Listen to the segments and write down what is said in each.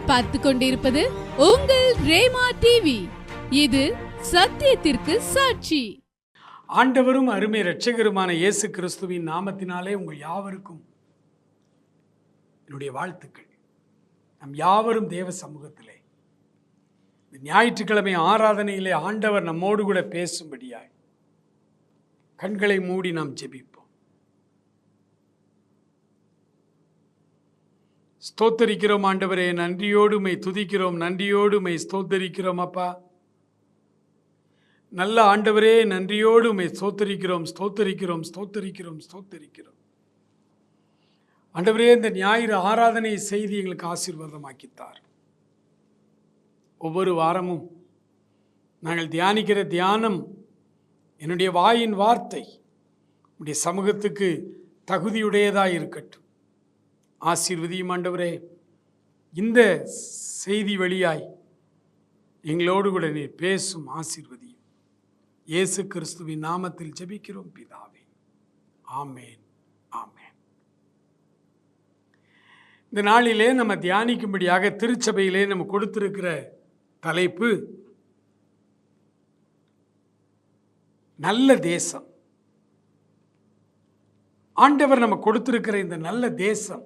நீங்கள் பார்த்து கொண்டிருப்பது உங்கள் ரேமா டிவி. இது சத்தியத்திற்கு சாட்சி. ஆண்டவரும் அருமை இரட்சகருமான இயேசு கிறிஸ்துவின் நாமத்தினாலே உங்கள் யாவருக்கும் என்னுடைய வாழ்த்துக்கள். நம் யாவரும் தேவ சமூகத்திலே இந்த ஞாயிற்றுக்கிழமை ஆராதனையிலே ஆண்டவர் நம்மோடு கூட பேசும்படியாய் கண்களை மூடி நாம் ஜெபிப்போம். ஸ்தோத்தரிக்கிறோம் ஆண்டவரே, நன்றியோடுமை துதிக்கிறோம், நன்றியோடுமை ஸ்தோத்தரிக்கிறோம். அப்பா நல்ல ஆண்டவரே, நன்றியோடுமை ஸ்தோத்தரிக்கிறோம், ஸ்தோத்தரிக்கிறோம், ஸ்தோத்தரிக்கிறோம், ஸ்தோத்தரிக்கிறோம். ஆண்டவரே, இந்த ஞாயிறு ஆராதனை செய்தி எங்களுக்கு ஆசீர்வாதமாக்கித்தார். ஒவ்வொரு வாரமும் நாங்கள் தியானிக்கிற தியானம், என்னுடைய வாயின் வார்த்தை உடைய சமூகத்துக்கு தகுதியுடையதாக இருக்கட்டும். ஆசீர்வதியும் ஆண்டவரே. இந்த செய்தி வழியாய் எங்களோடு கூட நீர் பேசும், ஆசீர்வதியும். இயேசு கிறிஸ்துவின் நாமத்தில் ஜெபிக்கிறோம் பிதாவே, ஆமேன், ஆமேன். இந்த நாளிலே நம்ம தியானிக்கும்படியாக திருச்சபையிலே நம்ம கொடுத்திருக்கிற தலைப்பு நல்ல தேசம். ஆண்டவர் நம்ம கொடுத்திருக்கிற இந்த நல்ல தேசம்,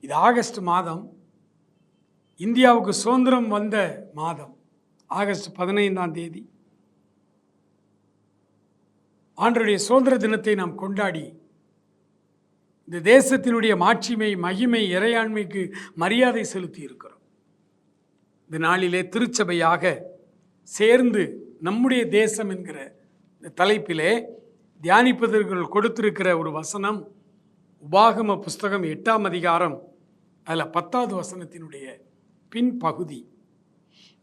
இது ஆகஸ்ட் மாதம், இந்தியாவுக்கு சுதந்திரம் வந்த மாதம். ஆகஸ்ட் 15ஆம் தேதி ஆண்டவருடைய சுதந்திர தினத்தை நாம் கொண்டாடி இந்த தேசத்தினுடைய மாட்சிமை, மகிமை, இறையாண்மைக்கு மரியாதை செலுத்தி இருக்கிறோம். இந்த நாளிலே திருச்சபையாக சேர்ந்து நம்முடைய தேசம் என்கிற இந்த தலைப்பிலே தியானிப்பதற்கு கொடுத்திருக்கிற ஒரு வசனம், உபாகம புஸ்தகம் 8ஆம் அதிகாரம், அதில் 10வது வசனத்தினுடைய பின்பகுதி.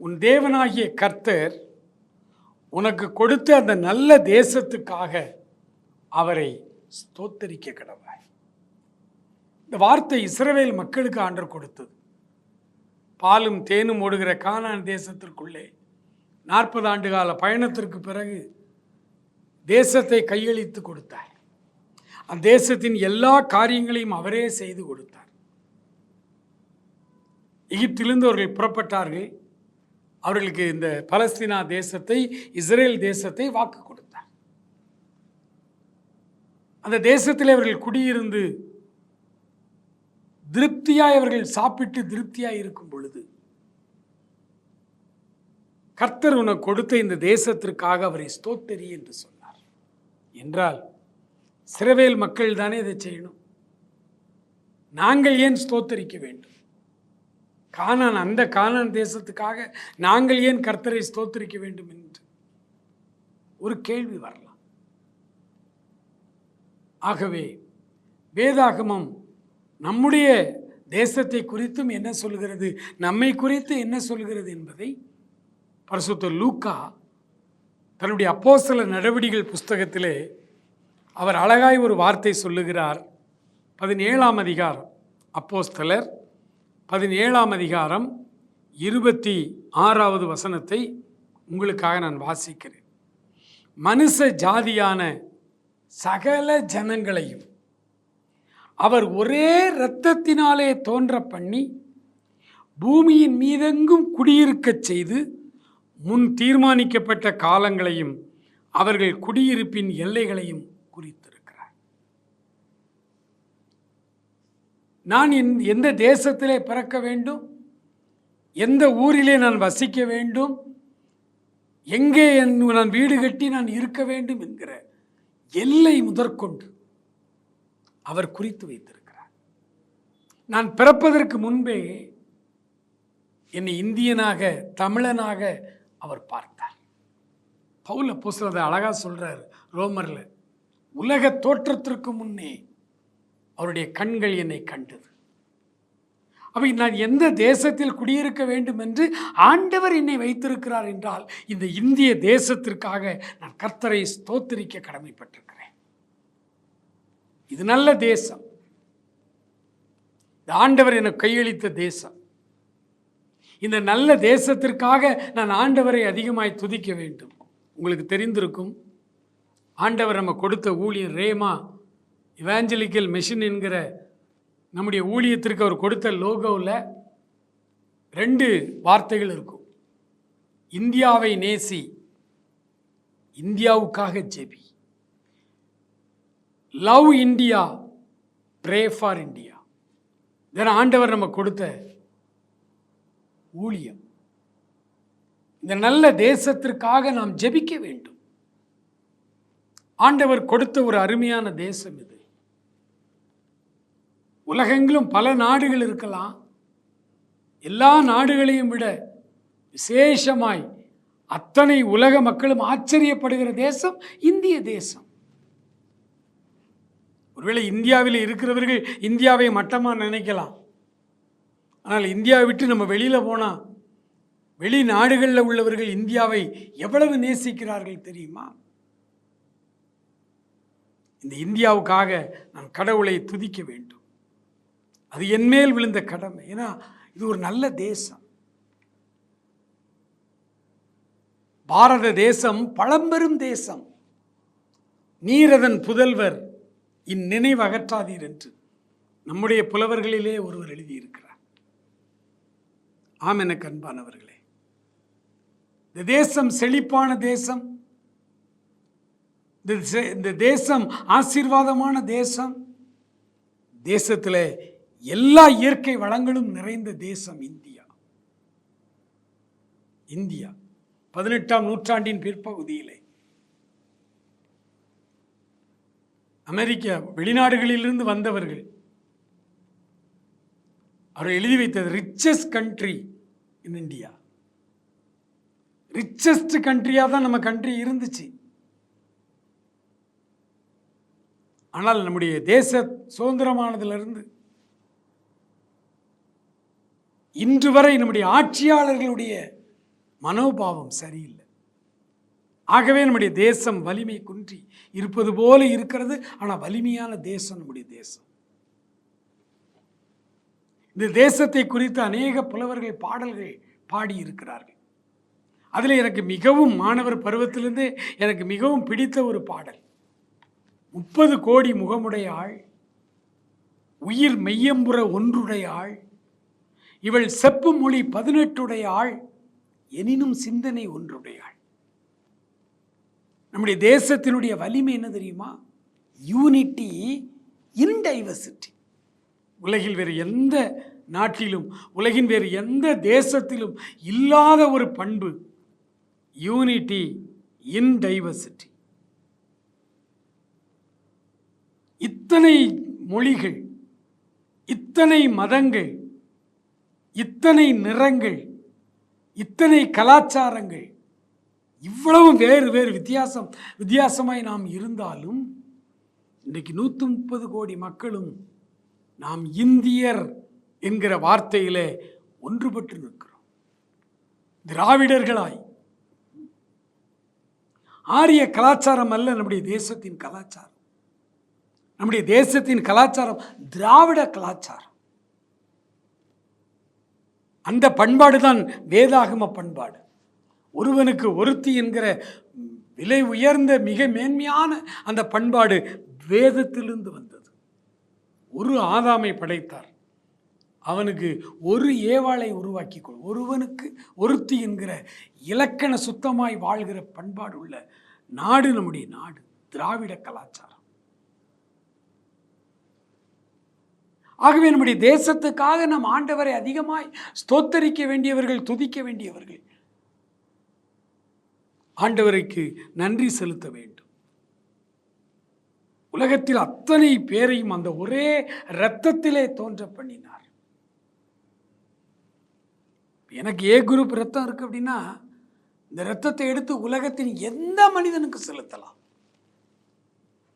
உன் தேவனாகிய கர்த்தர் உனக்கு கொடுத்த அந்த நல்ல தேசத்துக்காக அவரை ஸ்தோத்தரிக்க கடவாய். இந்த வார்த்தை இஸ்ரவேல் மக்களுக்கு ஆண்டவர் கொடுத்தது. பாலும் தேனும் ஓடுகிற கானான் தேசத்திற்குள்ளே 40 ஆண்டு கால பயணத்திற்கு பிறகு தேசத்தை கையளித்து கொடுத்தார். அந்த தேசத்தின் எல்லா காரியங்களையும் அவரே செய்து கொடுத்தார். எகிப்திலிருந்து அவர்கள் புறப்பட்டார்கள். அவர்களுக்கு இந்த பலஸ்தீனா தேசத்தை, இஸ்ரேல் தேசத்தை வாக்கு கொடுத்தார். அந்த தேசத்தில் அவர்கள் குடியிருந்து திருப்தியாய் அவர்கள் சாப்பிட்டு திருப்தியாய் இருக்கும் பொழுது, கர்த்தர் உனக்கு கொடுத்த இந்த தேசத்திற்காக அவரை ஸ்தோத்தரி என்று சொன்னார். என்றால் இஸ்ரவேல் மக்கள் தானே இதை செய்யணும். நாங்கள் ஏன் ஸ்தோத்தரிக்க வேண்டும்? அந்த கானான் தேசத்துக்காக நாங்கள் ஏன் கர்த்தரை ஸ்தோத்தரிக்க வேண்டும் என்று ஒரு கேள்வி வரலாம். ஆகவே வேதாகமம் நம்முடைய தேசத்தை குறித்தும் என்ன சொல்கிறது, நம்மை குறித்து என்ன சொல்கிறது என்பதை பரிசுத்த லூக்கா தன்னுடைய அப்போஸ்தலர் நடவடிக்கைகள் புஸ்தகத்திலே அவர் அழகாய் ஒரு வார்த்தை சொல்லுகிறார். 17ஆம் அதிகாரம், அப்போஸ்தலர் 17ஆம் அதிகாரம் 26வது வசனத்தை உங்களுக்காக நான் வாசிக்கிறேன். மனுஷ ஜாதியான சகல ஜனங்களையும் அவர் ஒரே இரத்தத்தினாலே தோன்ற பண்ணி பூமியின் மீதெங்கும் குடியிருக்கச் செய்து முன் தீர்மானிக்கப்பட்ட காலங்களையும் அவர்கள் குடியிருப்பின் எல்லைகளையும் குறித்திருக்கிறார். நான் எந்த தேசத்திலே பிறக்க வேண்டும், எந்த ஊரிலே நான் வசிக்க வேண்டும், எங்கே நான் வீடு கட்டி நான் இருக்க வேண்டும் என்கிற எல்லை முதற்கொண்டு அவர் குறித்து வைத்திருக்கிறார். நான் பிறப்பதற்கு முன்பே என்னை இந்தியனாக, தமிழனாக அவர் பார்த்தார். பவுல் அப்போஸ்தலர் அழகா சொல்றார் ரோமர்ல, உலக தோற்றத்திற்கு முன்னே அவருடைய கண்கள் என்னை கண்டது. அப்ப நான் எந்த தேசத்தில் குடியிருக்க வேண்டும் என்று ஆண்டவர் என்னை வைத்திருக்கிறார் என்றால், இந்த இந்திய தேசத்திற்காக நான் கர்த்தரை ஸ்தோத்திரிக்க கடமைப்பட்டிருக்கிறேன். இது நல்ல தேசம். இந்த ஆண்டவர் எனக்கு கையளித்த தேசம். இந்த நல்ல தேசத்திற்காக நான் ஆண்டவரை அதிகமாய் துதிக்க வேண்டும். உங்களுக்கு தெரிந்திருக்கும், ஆண்டவர் நம்ம கொடுத்த ஊழியர் ரேமா இவாஞ்சலிக்கல் மிஷன் என்கிற நம்முடைய ஊழியத்திற்கு அவர் கொடுத்த லோகோவில் 2 வார்த்தைகள் இருக்கும். இந்தியாவை நேசி, இந்தியாவுக்காக ஜெபி. Love India, pray for India. இதெல்லாம் ஆண்டவர் நம்ம கொடுத்த ஊழியம். இந்த நல்ல தேசத்திற்காக நாம் ஜெபிக்க வேண்டும். ஆண்டவர் கொடுத்த ஒரு அருமையான தேசம் இது. உலகெங்கிலும் பல நாடுகள் இருக்கலாம். எல்லா நாடுகளையும் விட விசேஷமாய் அத்தனை உலக மக்களும் ஆச்சரியப்படுகிற தேசம் இந்திய தேசம். ஒருவேளை இந்தியாவில் இருக்கிறவர்கள் இந்தியாவை மட்டமாக நினைக்கலாம். ஆனால் இந்தியாவை விட்டு நம்ம வெளியில் போனால் வெளிநாடுகளில் உள்ளவர்கள் இந்தியாவை எவ்வளவு நேசிக்கிறார்கள் தெரியுமா? இந்த இந்தியாவுக்காக நான் கடவுளை துதிக்க வேண்டும். அது என்மேல் விழுந்த கடமை. ஏன்னா இது ஒரு நல்ல தேசம். பாரத தேசம் பழம்பெரும் தேசம். நீரதன் புதல்வர் இந்நினைவு அகற்றாதீர் என்று நம்முடைய புலவர்களிலே ஒருவர் எழுதியிருக்கிறார். ஆம், எனக்கு அன்பானவர்களே, இந்த தேசம் செழிப்பான தேசம். இந்த தேசம் ஆசீர்வாதமான தேசம். தேசத்தில் எல்லா இயற்கை வளங்களும் நிறைந்த தேசம் இந்தியா. இந்தியா 18ஆம் நூற்றாண்டின் பிற்பகுதியிலே அமெரிக்கா வெளிநாடுகளிலிருந்து வந்தவர்கள் அவர் எழுதி வைத்தது richest country in India. Richest கண்ட்ரியாக தான் நம்ம கண்ட்ரி இருந்துச்சு. ஆனால் நம்முடைய தேச சுதந்திரமானதிலிருந்து இன்று வரை நம்முடைய ஆட்சியாளர்களுடைய மனோபாவம் சரியில்லை. ஆகவே நம்முடைய தேசம் வலிமை குன்றி இருப்பது போல இருக்கிறது. ஆனால் வலிமையான தேசம் நம்முடைய தேசம். இந்த தேசத்தை குறித்து அநேக புலவர்கள் பாடல்கள் பாடியிருக்கிறார்கள். அதில் எனக்கு மிகவும் மாணவர் பருவத்திலிருந்தே எனக்கு மிகவும் பிடித்த ஒரு பாடல், 30 கோடி முகமுடைய ஆள், உயிர் மெய்யம்புற ஒன்றுடைய ஆள், இவள் செப்பு மொழி 18 ஆள், எனினும் சிந்தனை ஒன்றுடையாள். நம்முடைய தேசத்தினுடைய வலிமை என்ன தெரியுமா? யூனிட்டி இன் டைவர்சிட்டி. உலகில் வேறு எந்த நாட்டிலும் உலகின் வேறு எந்த தேசத்திலும் இல்லாத ஒரு பண்பு யூனிட்டி இன் டைவர்சிட்டி. இத்தனை மொழிகள், இத்தனை மதங்கள், இத்தனை நிறங்கள், இத்தனை கலாச்சாரங்கள், இவ்வளவு வேறு வேறு வித்தியாசமாய் நாம் இருந்தாலும் இன்றைக்கு 130 கோடி மக்களும் நாம் இந்தியர் என்கிற வார்த்தையிலே ஒன்றுபட்டு நிற்கிறோம். திராவிடர்களாய். ஆரிய கலாச்சாரம் அல்ல நம்முடைய தேசத்தின் கலாச்சாரம். நம்முடைய தேசத்தின் கலாச்சாரம் திராவிட கலாச்சாரம். அந்த பண்பாடு தான் வேதாகம பண்பாடு. ஒருவனுக்கு ஒருத்தி என்கிற விலை உயர்ந்த மிக மேன்மையான அந்த பண்பாடு வேதத்திலிருந்து வந்தது. ஒரு ஆதாமை படைத்தார், அவனுக்கு ஒரு ஏவாளை உருவாக்கி கொள். ஒருவனுக்கு ஒருத்தி என்கிற இலக்கண சுத்தமாய் வாழ்கிற பண்பாடு உள்ள நாடு நம்முடைய நாடு, திராவிட கலாச்சாரம். ஆகவே நம்முடைய தேசத்துக்காக நம் ஆண்டவரை அதிகமாய் ஸ்தோத்தரிக்க வேண்டியவர்கள், துதிக்க வேண்டியவர்கள், ஆண்டவருக்கு நன்றி செலுத்த வேண்டும். உலகத்தில் அத்தனை பேரையும் அந்த ஒரே இரத்தத்திலே தோன்ற பண்ணினார். எனக்கு ஏ குரூப் ரத்தம் இருக்கு அப்படின்னா இந்த இரத்தத்தை எடுத்து உலகத்தின் எந்த மனிதனுக்கு செலுத்தலாம்.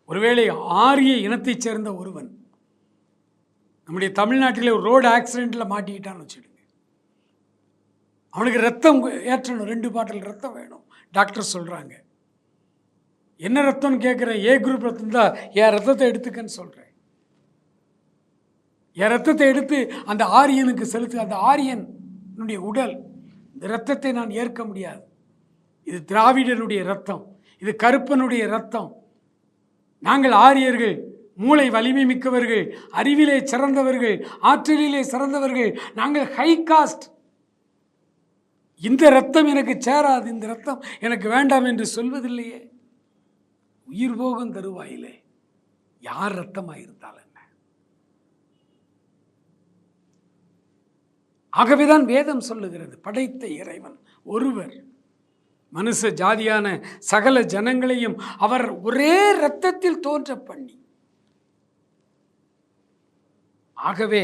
ஒருவேளை ஆரிய இனத்தைச் சேர்ந்த ஒருவன் நம்முடைய தமிழ்நாட்டில் ஒரு ரோடு ஆக்சிடென்ட்ல மாட்டிக்கிட்டான்னு வச்சுடுங்க, அவனுக்கு ரத்தம் ஏற்றணும், 2 பாட்டில் ரத்தம் வேணும். டாக்டர் சொல்றாங்க, என்ன ரத்தம்னு கேட்குறேன், ஏ குரூப் ரத்தம் தான், என் ரத்தத்தை எடுத்துக்கன்னு சொல்கிறேன். என் ரத்தத்தை எடுத்து அந்த ஆரியனுக்கு செலுத்து. அந்த ஆரியனுடைய உடல், இந்த ரத்தத்தை நான் ஏற்க முடியாது. இது திராவிடனுடைய ரத்தம், இது கருப்பனுடைய ரத்தம். நாங்கள் ஆரியர்கள் மூளை வலிமை மிக்கவர்கள், அறிவிலே சிறந்தவர்கள், ஆற்றலிலே சிறந்தவர்கள், நாங்கள் ஹை காஸ்ட், இந்த ரத்தம் எனக்கு சேராது, இந்த ரத்தம் எனக்கு வேண்டாம் என்று சொல்வதில்லையே. உயிர் போகும் தருவாயிலே யார் ரத்தமாயிருந்தால் என்ன? ஆகவேதான் வேதம் சொல்லுகிறது, படைத்த இறைவன் ஒருவர் மனுஷ ஜாதியான சகல ஜனங்களையும் அவர் ஒரே இரத்தத்தில் தோன்ற பண்ணி. ஆகவே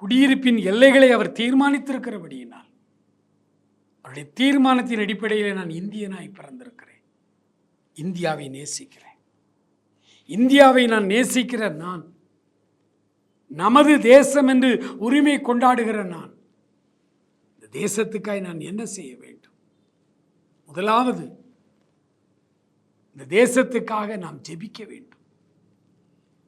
குடியிருப்பின் எல்லைகளை அவர் தீர்மானித்திருக்கிறபடியினால் அவருடைய தீர்மானத்தின் அடிப்படையில் நான் இந்தியனாய் பிறந்திருக்கிறேன். இந்தியாவை நேசிக்கிறேன். இந்தியாவை நான் நேசிக்கிற நான், நமது தேசம் என்று உரிமை கொண்டாடுகிற நான், இந்த தேசத்துக்காய் நான் என்ன செய்ய வேண்டும்? முதலாவது, இந்த தேசத்துக்காக நாம் ஜெபிக்க வேண்டும்.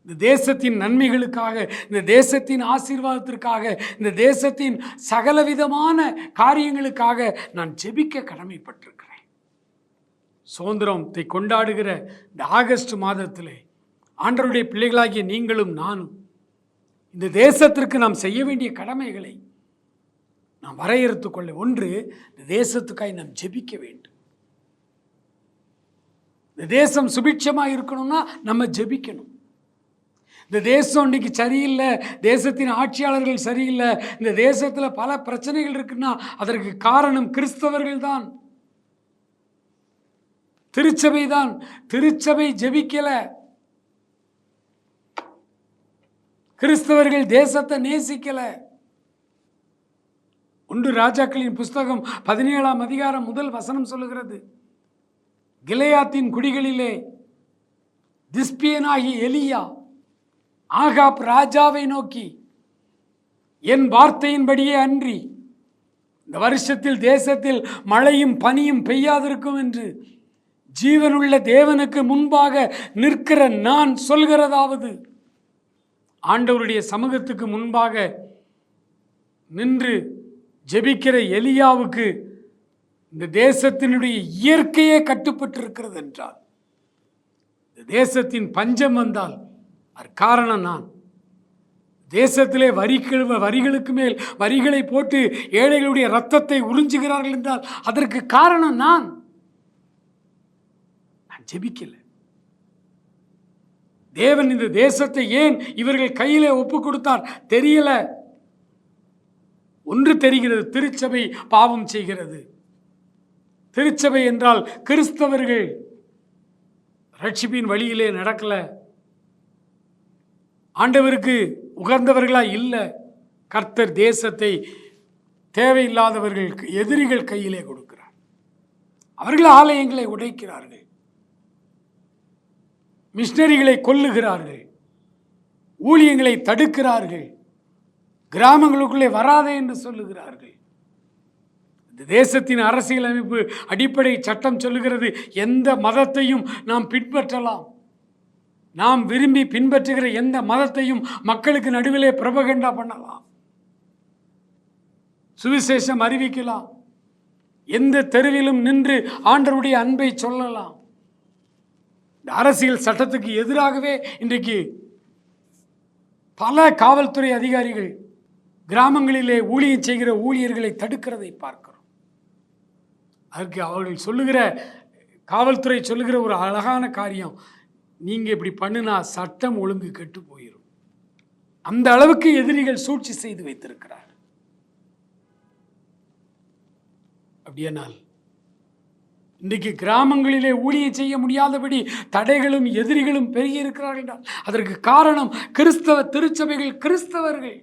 இந்த தேசத்தின் நன்மைகளுக்காக, இந்த தேசத்தின் ஆசீர்வாதத்திற்காக, இந்த தேசத்தின் சகலவிதமான காரியங்களுக்காக நான் ஜெபிக்க கடமைப்பட்டிருக்கிறேன். சுதந்திரத்தை கொண்டாடுகிற இந்த ஆகஸ்ட் மாதத்திலே ஆண்டவருடைய பிள்ளைகளாகிய நீங்களும் நானும் இந்த தேசத்திற்கு நாம் செய்ய வேண்டிய கடமைகளை நாம் வரையறுத்துக் கொள்ள. ஒன்று, இந்த தேசத்துக்காய் நாம் ஜெபிக்க வேண்டும். இந்த தேசம் சுபிட்சமாக இருக்கணும்னா நம்ம ஜெபிக்கணும். இந்த தேசம் இன்னைக்கு சரியில்லை, தேசத்தின் ஆட்சியாளர்கள் சரியில்லை, இந்த தேசத்தில் பல பிரச்சனைகள் இருக்குன்னா அதற்கு காரணம் கிறிஸ்தவர்கள் தான், திருச்சபை தான். திருச்சபை ஜெபிக்கல, கிறிஸ்தவர்கள் தேசத்தை நேசிக்கல. 1 ராஜாக்களின் புஸ்தகம் 17ஆம் அதிகாரம் 1 வசனம் சொல்லுகிறது, கிலெயாத்தின் குடிகளிலே திஸ்பியனாகி எலியா ஆகாப் ராஜாவை நோக்கி, என் வார்த்தையின்படியே அன்றி இந்த வருஷத்தில் தேசத்தில் மழையும் பனியும் பெய்யாதிருக்கும் என்று ஜீவனுள்ள தேவனுக்கு முன்பாக நிற்கிற நான் சொல்கிறதாவது. ஆண்டவருடைய சமூகத்துக்கு முன்பாக நின்று ஜெபிக்கிற எலியாவுக்கு இந்த தேசத்தினுடைய இயற்கையே கட்டுப்பட்டிருக்கிறது என்றால், இந்த தேசத்தின் பஞ்சம் வந்தால் அது காரணம் நான். தேசத்திலே வரிகளுக்கு மேல் வரிகளை போட்டு ஏழைகளுடைய ரத்தத்தை உறிஞ்சுகிறார்கள் என்றால் அதற்கு காரணம் நான். ஜெபிக்கல. தேவன் இந்த தேசத்தை ஏன் இவர்கள் கையிலே ஒப்பு கொடுத்தார் தெரியல. ஒன்று தெரிகிறது, திருச்சபை பாவம் செய்கிறது. திருச்சபை என்றால் கிறிஸ்தவர்கள் ரட்சிப்பின் வழியிலே நடக்கல, ஆண்டவருக்கு உகந்தவர்களா இல்லை. கர்த்தர் தேசத்தை தேவையில்லாதவர்களுக்கு, எதிரிகள் கையிலே கொடுக்கிறார். அவர்கள் ஆலயங்களை உடைக்கிறார்கள், மிஷனரிகளை கொல்லுகிறார்கள், ஊழியங்களை தடுக்கிறார்கள், கிராமங்களுக்குள்ளே வராதே என்று சொல்லுகிறார்கள். இந்த தேசத்தின் அரசியல் அமைப்பு அடிப்படை சட்டம் சொல்லுகிறது, எந்த மதத்தையும் நாம் பின்பற்றலாம். நாம் விரும்பி பின்பற்றுகிற எந்த மதத்தையும் மக்களுக்கு நடுவிலே பிரபகண்டா பண்ணலாம், சுவிசேஷம் அறிவிக்கலாம், எந்த தெருவிலும் நின்று ஆண்டவருடைய அன்பை சொல்லலாம். இந்த அரசியல் சட்டத்துக்கு எதிராகவே இன்றைக்கு பல காவல்துறை அதிகாரிகள் கிராமங்களிலே ஊழியம் செய்கிற ஊழியர்களை தடுக்கிறதை பார்க்கிறோம். அதற்கு அவர்கள் சொல்லுகிற, காவல்துறை சொல்லுகிற ஒரு அழகான காரியம், நீங்க இப்படி பண்ணுனா சட்டம் ஒழுங்கு கெட்டு போயிடும். அந்த அளவுக்கு எதிரிகள் சூழ்ச்சி செய்து வைத்திருக்கிறார். அப்படியானால் இன்றைக்கு கிராமங்களிலே ஊழியம் செய்ய முடியாதபடி தடைகளும் எதிரிகளும் பெருகி இருக்கிறார்கள் என்றால் அதற்கு காரணம் கிறிஸ்தவ திருச்சபைகள், கிறிஸ்தவர்கள்,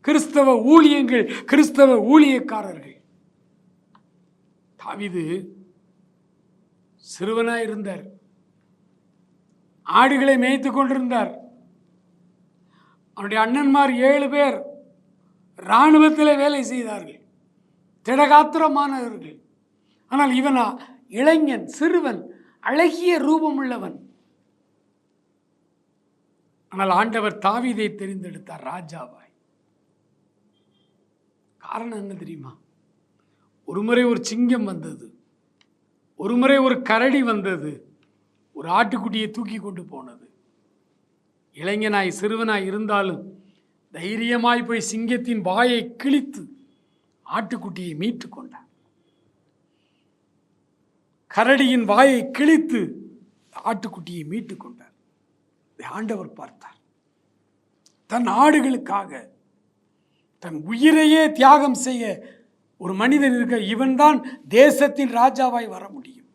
கிறிஸ்தவ ஊழியங்கள், கிறிஸ்தவ ஊழியக்காரர்கள். தாவீது சிறுவனாய் இருந்தார், ஆடுகளை மேய்த்து கொண்டிருந்தார். அவருடைய அண்ணன்மார் 7 பேர் இராணுவத்தில் வேலை செய்தார்கள், திடகாத்திரமானவர்கள். ஆனால் இவனா இளைஞன், சிறுவன், அழகிய ரூபம் உள்ளவன். ஆனால் ஆண்டவர் தாவீதை தெரிந்தெடுத்தார் ராஜாவாய். காரணம் என்ன தெரியுமா? ஒருமுறை ஒரு சிங்கம் வந்தது, ஒருமுறை ஒரு கரடி வந்தது, ஒரு ஆட்டுக்குட்டியை தூக்கி கொண்டு போனது. இளைஞனாய் சிறுவனாய் இருந்தாலும் தைரியமாய் போய் சிங்கத்தின் வாயை கிழித்து ஆட்டுக்குட்டியை மீட்டு கொண்டார். கரடியின் வாயை கிழித்து ஆட்டுக்குட்டியை மீட்டு கொண்டார். ஆண்டவர் பார்த்தார். தன் ஆடுகளுக்காக தன் உயிரையே தியாகம் செய்ய ஒரு மனிதன் இருக்க, இவன்தான் தேசத்தின் ராஜாவாய் வர முடியும்.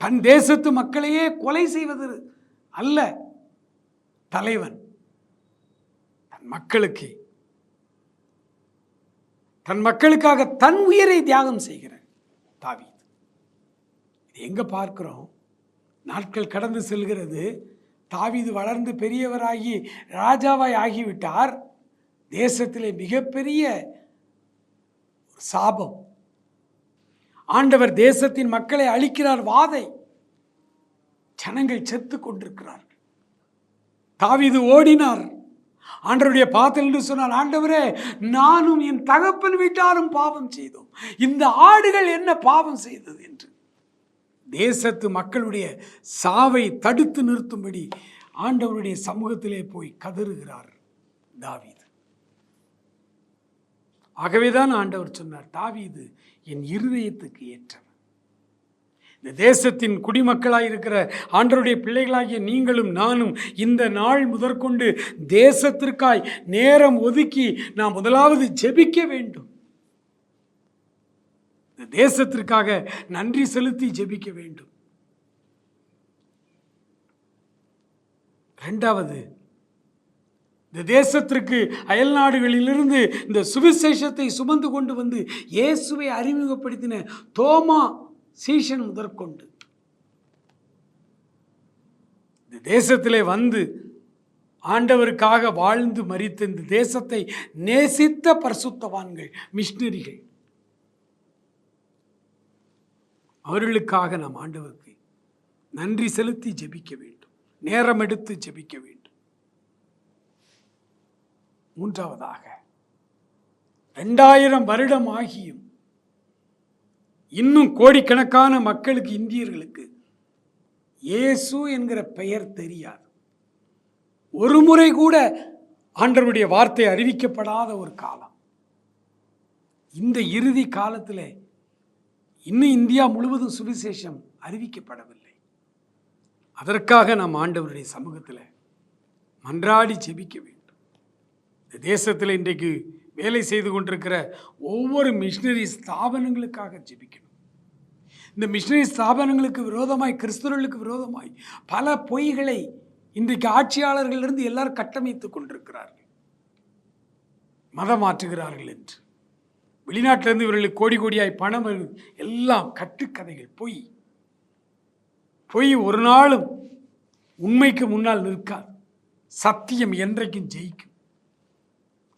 தன் தேசத்து மக்களையே கொலை செய்வது அல்ல தலைவன், தன் மக்களுக்காக தன் உயிரை தியாகம் செய்கிற தாவீது. இது எங்க பார்க்கிறோம்? நாட்கள் கடந்து செல்கிறது. தாவீது வளர்ந்து பெரியவராகி ராஜாவாய் ஆகிவிட்டார். தேசத்திலே மிகப்பெரிய சாபம். ஆண்டவர் தேசத்தின் மக்களை அழிக்கிறார். வாதை, ஜனங்கள் செத்து கொண்டிருக்கிறார்கள். தாவீது ஓடினார். ஆண்டவருடைய பாதத்தில் என்று சொன்னார், ஆண்டவரே, நானும் என் தகப்பன் வீட்டாரும் பாவம் செய்தோம். இந்த ஆடுகள் என்ன பாவம் செய்தது என்று தேசத்து மக்களுடைய சாவை தடுத்து நிறுத்தும்படி ஆண்டவருடைய சமூகத்திலே போய் கதறுகிறார் தாவீது. ஆகவேதான் ஆண்டவர் சொன்னார், தாவீது என் இருதயத்துக்கு ஏற்றவன். இந்த தேசத்தின் குடிமக்களாயிருக்கிற ஆண்டவருடைய பிள்ளைகளாகிய நீங்களும் நானும் இந்த நாள் முதற்கொண்டு தேசத்திற்காய் நேரம் ஒதுக்கி நாம் முதலாவது ஜெபிக்க வேண்டும். இந்த தேசத்திற்காக நன்றி செலுத்தி ஜெபிக்க வேண்டும். இரண்டாவது, இந்த தேசத்திற்கு அயல் நாடுகளிலிருந்து இந்த சுவிசேஷத்தை சுமந்து கொண்டு வந்து இயேசுவை அறிமுகப்படுத்தின தோமா சீஷன் முதற்கொண்டு இந்த தேசத்திலே வந்து ஆண்டவருக்காக வாழ்ந்து மரித்த இந்த தேசத்தை நேசித்த பரிசுத்தவான்கள், மிஷனரிகள், அவர்களுக்காக நாம் ஆண்டவருக்கு நன்றி செலுத்தி ஜெபிக்க வேண்டும். நேரம் எடுத்து ஜெபிக்க வேண்டும். மூன்றாவதாக, 2000 வருடம் ஆகியும் இன்னும் கோடிக்கணக்கான மக்களுக்கு, இந்தியர்களுக்கு இயேசு என்கிற பெயர் தெரியாது. ஒரு முறை கூட ஆண்டவருடைய வார்த்தை அறிவிக்கப்படாத ஒரு காலம். இந்த இறுதி காலத்தில் இன்னும் இந்தியா முழுவதும் சுவிசேஷம் அறிவிக்கப்படவில்லை. அதற்காக நாம் ஆண்டவருடைய சமூகத்தில் மன்றாடி ஜெபிக்க வேண்டும். இந்த தேசத்தில் இன்றைக்கு வேலை செய்து கொண்டிருக்கிற ஒவ்வொரு மிஷனரி ஸ்தாபனங்களுக்காக ஜெபிக்கணும். இந்த மிஷனரி ஸ்தாபனங்களுக்கு விரோதமாய், கிறிஸ்தவர்களுக்கு விரோதமாய் பல பொய்களை இன்றைக்கு ஆட்சியாளர்களிலிருந்து எல்லாரும் கட்டமைத்து கொண்டிருக்கிறார்கள். மதம் மாற்றுகிறார்கள் என்று, வெளிநாட்டிலிருந்து இவர்களுக்கு கோடி கோடியாய் பணம், எல்லாம் கட்டுக்கதைகள், பொய். பொய் ஒரு நாளும் உண்மைக்கு முன்னால் நிற்காது. சத்தியம் என்றைக்கும் ஜெயிக்கும்.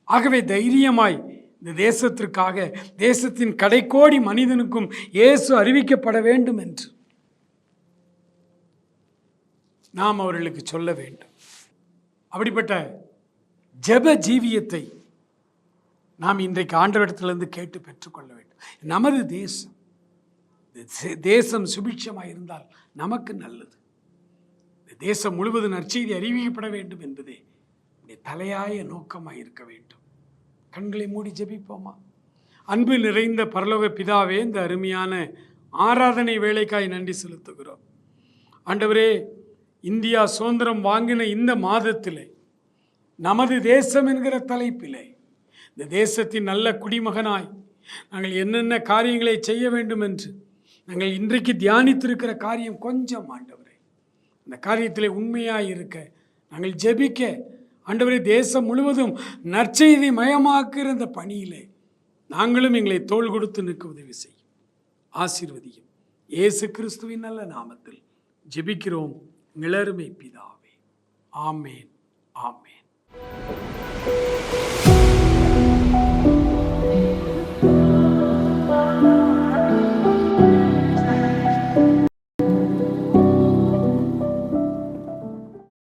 ஆகவே தைரியமாய் இந்த தேசத்திற்காக, தேசத்தின் கடைக்கோடி மனிதனுக்கும் இயேசு அறிவிக்கப்பட வேண்டும் என்று நாம் அவர்களுக்கு சொல்ல வேண்டும். அப்படிப்பட்ட ஜெப ஜீவியத்தை நாம் இன்றைக்கு ஆண்டவரிடத்திலிருந்து கேட்டு பெற்றுக்கொள்ள வேண்டும். நமது தேசம் சுபிட்சமாக இருந்தால் நமக்கு நல்லது. தேசம் முழுவதும் நற்செய்தி அறிவிக்கப்பட வேண்டும் என்பதே தலையாய நோக்கமாக இருக்க வேண்டும். கண்களை மூடி ஜெபிப்போமா? அன்பு நிறைந்த பரலோக பிதாவே, இந்த அருமையான ஆராதனை வேளைக்காய் நன்றி செலுத்துகிறோம். ஆண்டவரே, இந்தியா சுதந்திரம் வாங்கின இந்த மாதத்திலே, நமது தேசம் என்கிற தலைப்பிலே, இந்த தேசத்தின் நல்ல குடிமகனாய் நாங்கள் என்னென்ன காரியங்களை செய்ய வேண்டும் என்று நாங்கள் இன்றைக்கு தியானித்திருக்கிற காரியம் கொஞ்சம் ஆண்டவரே, அந்த காரியத்திலே உண்மையாக இருக்க நாங்கள் ஜெபிக்க, ஆண்டவரே, தேசம் முழுவதும் நற்செய்தி மயமாக்குகிற இந்த பணியிலே நாங்களும் எங்களை தோள் கொடுத்து நிற்க உதவி செய்யும். ஆசீர்வதியும். இயேசு கிறிஸ்துவின் நல்ல நாமத்தில் ஜெபிக்கிறோம் எங்களருமை பிதாவே. ஆமேன், ஆமேன்.